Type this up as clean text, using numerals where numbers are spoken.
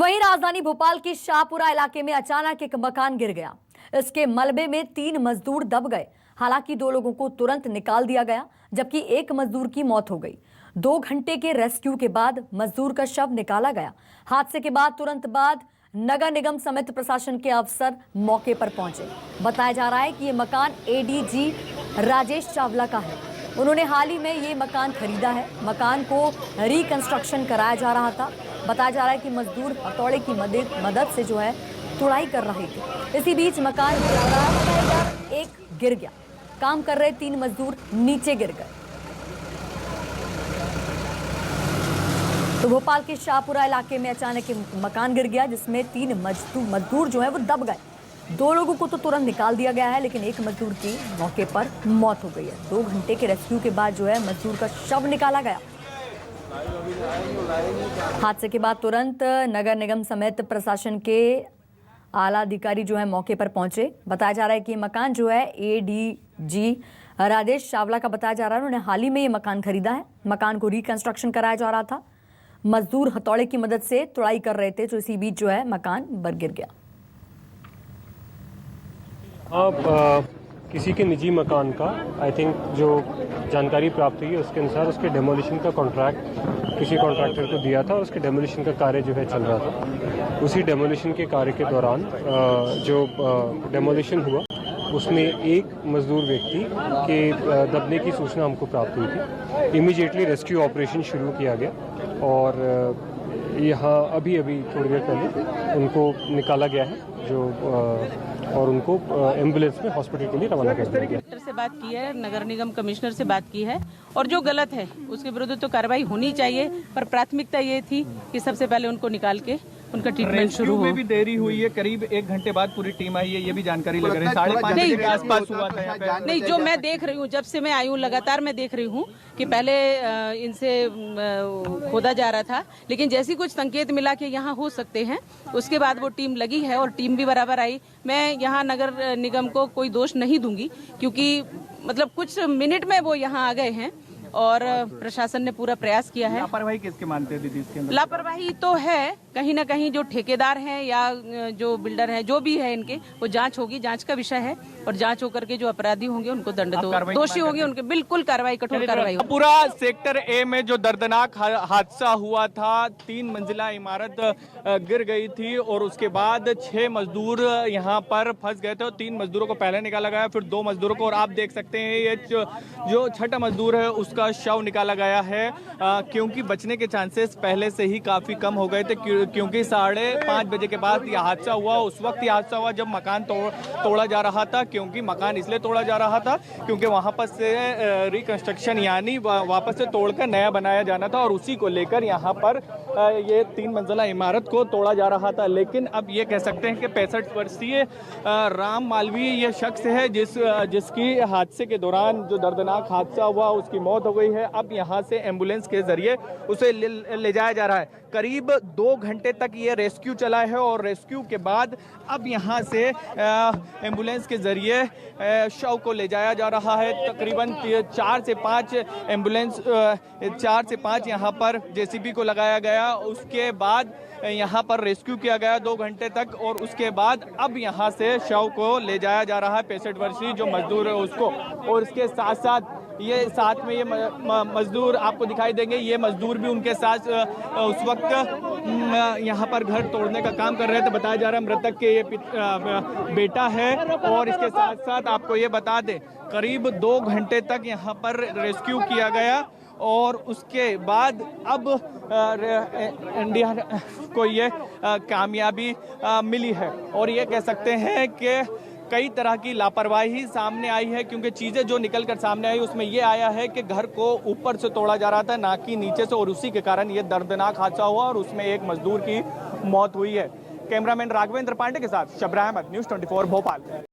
तो वहीं राजधानी भोपाल के शाहपुरा इलाके में अचानक एक मकान गिर गया। इसके मलबे में 3 मजदूर दब गए। हालांकि 2 लोगों को तुरंत निकाल दिया गया, जबकि एक मजदूर की मौत हो गई। 2 घंटे के रेस्क्यू के बाद मजदूर का शव निकाला गया। हादसे के बाद तुरंत बाद नगर निगम समेत प्रशासन के अफसर मौके पर पहुंचे। बताया जा रहा है कि ये मकान एडीजी राजेश चावला का है। उन्होंने हाल ही में ये मकान खरीदा है। मकान को रिकंस्ट्रक्शन कराया जा रहा था। बताया जा रहा है कि मजदूर हथौड़े की मदद से जो है तुड़ाई कर रहे थे। इसी बीच मकान एक गिर गया। काम कर रहे 3 मजदूर नीचे गिर गए। तो भोपाल के शाहपुरा इलाके में अचानक एक मकान गिर गया, जिसमें 3 मजदूर जो है वो दब गए। 2 लोगों को तो तुरंत निकाल दिया गया है, लेकिन एक मजदूर की मौके पर मौत हो गई है। 2 घंटे के रेस्क्यू के बाद जो है मजदूर का शव निकाला गया। हादसे के बाद तुरंत नगर निगम समेत प्रशासन के आला अधिकारी जो है मौके पर पहुंचे। बताया जा रहा है कि मकान जो है एडीजी राजेश चावला का बताया जा रहा है। उन्होंने हाल ही में ये मकान खरीदा है। मकान को रिकंस्ट्रक्शन कराया जा रहा था। मजदूर हथौड़े की मदद से तुड़ाई कर रहे थे, तो इसी बीच जो है मकान बर गिर गया। किसी के निजी मकान का आई थिंक जो जानकारी प्राप्त हुई है उसके अनुसार उसके डेमोलिशन का कॉन्ट्रैक्ट किसी कॉन्ट्रैक्टर को दिया था और उसके डेमोलिशन का कार्य जो है चल रहा था। उसी डेमोलिशन के कार्य के दौरान जो डेमोलिशन हुआ उसमें एक मजदूर व्यक्ति के दबने की सूचना हमको प्राप्त हुई थी। इमीडिएटली रेस्क्यू ऑपरेशन शुरू किया गया और यहाँ अभी थोड़ी देर पहले उनको निकाला गया है और उनको एम्बुलेंस में हॉस्पिटल के लिए रवाना कर दिया गया। कलेक्टर से बात की है, नगर निगम कमिश्नर से बात की है और जो गलत है उसके विरुद्ध तो कार्रवाई होनी चाहिए, पर प्राथमिकता ये थी कि सबसे पहले उनको निकाल के उनका ट्रीटमेंट शुरू हो। में भी देरी हुई है, करीब 1 घंटे बाद पूरी टीम आई है, ये भी जानकारी लग रही है। 5:30 बजे के आसपास हुआ था यहाँ पे। नहीं, जो मैं देख रही हूँ, जब से मैं आई हूँ लगातार मैं देख रही हूँ कि पहले इनसे खोदा जा रहा था, लेकिन जैसी कुछ संकेत मिला कि यहाँ हो सकते हैं, उसके बाद वो टीम लगी है और टीम भी बराबर आई। मैं यहाँ नगर निगम को कोई दोष नहीं दूंगी, क्योंकि मतलब कुछ मिनट में वो यहाँ आ गए हैं और प्रशासन ने पूरा प्रयास किया है। लापरवाही किसके मानते हैं दीदी इसके अंदर? लापरवाही तो है, कहीं ना कहीं जो ठेकेदार हैं या जो बिल्डर हैं, जो भी है इनके, वो जांच होगी, जांच का विषय है और जांच होकर के जो अपराधी होंगे उनको दंड दोषी होंगे उनके बिल्कुल कार्रवाई, कठोर कार्रवाई होगी। पूरा सेक्टर ए में जो दर्दनाक हादसा हुआ था, 3 मंजिला इमारत गिर गई थी और उसके बाद 6 मजदूर यहाँ पर फंस गए थे और 3 मजदूरों को पहले निकाला गया, फिर 2 मजदूरों को, और आप देख सकते हैं ये जो 6ठा मजदूर है उसका शव निकाला गया है, क्योंकि बचने के चांसेस पहले से ही काफी कम हो गए थे, क्योंकि 5:30 बजे के बाद यह हादसा हुआ। उस वक्त यह हादसा हुआ जब मकान तोड़ा जा रहा था, क्योंकि मकान इसलिए तोड़ा जा रहा था क्योंकि वहां पर से रिकंस्ट्रक्शन यानी वापस से तोड़कर नया बनाया जाना था और उसी को लेकर यहाँ पर ये 3 मंजिला इमारत को तोड़ा जा रहा था। लेकिन अब ये कह सकते हैं कि 65 वर्षीय राम मालवीय ये शख्स है जिसकी हादसे के दौरान जो दर्दनाक हादसा हुआ उसकी मौत हो गई है। अब यहाँ से एम्बुलेंस के जरिए उसे ले जाया जा रहा है। करीब 2 घंटे तक ये रेस्क्यू चला है और रेस्क्यू के बाद अब यहाँ से एम्बुलेंस के जरिए शव को ले जाया जा रहा है। तकरीबन 4 से 5 एम्बुलेंस 4 से 5 यहाँ पर जेसीबी को लगाया गया। उसके बाद यहाँ पर रेस्क्यू किया गया 2 घंटे तक और उसके बाद अब यहाँ से शव को ले जाया जा रहा है 65 वर्षीय जो मजदूर है उसको। और इसके साथ में ये मजदूर आपको दिखाई देंगे, ये मजदूर भी उनके साथ उस वक्त यहाँ पर घर तोड़ने का काम कर रहे थे। बताया जा रहा है मृतक के ये बेटा है। और इसके साथ साथ आपको ये बता दें करीब 2 घंटे तक यहाँ पर रेस्क्यू किया गया और उसके बाद अब इंडिया को ये कामयाबी मिली है। और ये कह सकते हैं कि कई तरह की लापरवाही सामने आई है, क्योंकि चीज़ें जो निकल कर सामने आई उसमें ये आया है कि घर को ऊपर से तोड़ा जा रहा था, ना कि नीचे से, और उसी के कारण ये दर्दनाक हादसा हुआ और उसमें एक मजदूर की मौत हुई है। कैमरामैन राघवेंद्र पांडे के साथ शबरा अहमद, न्यूज़ 24 भोपाल।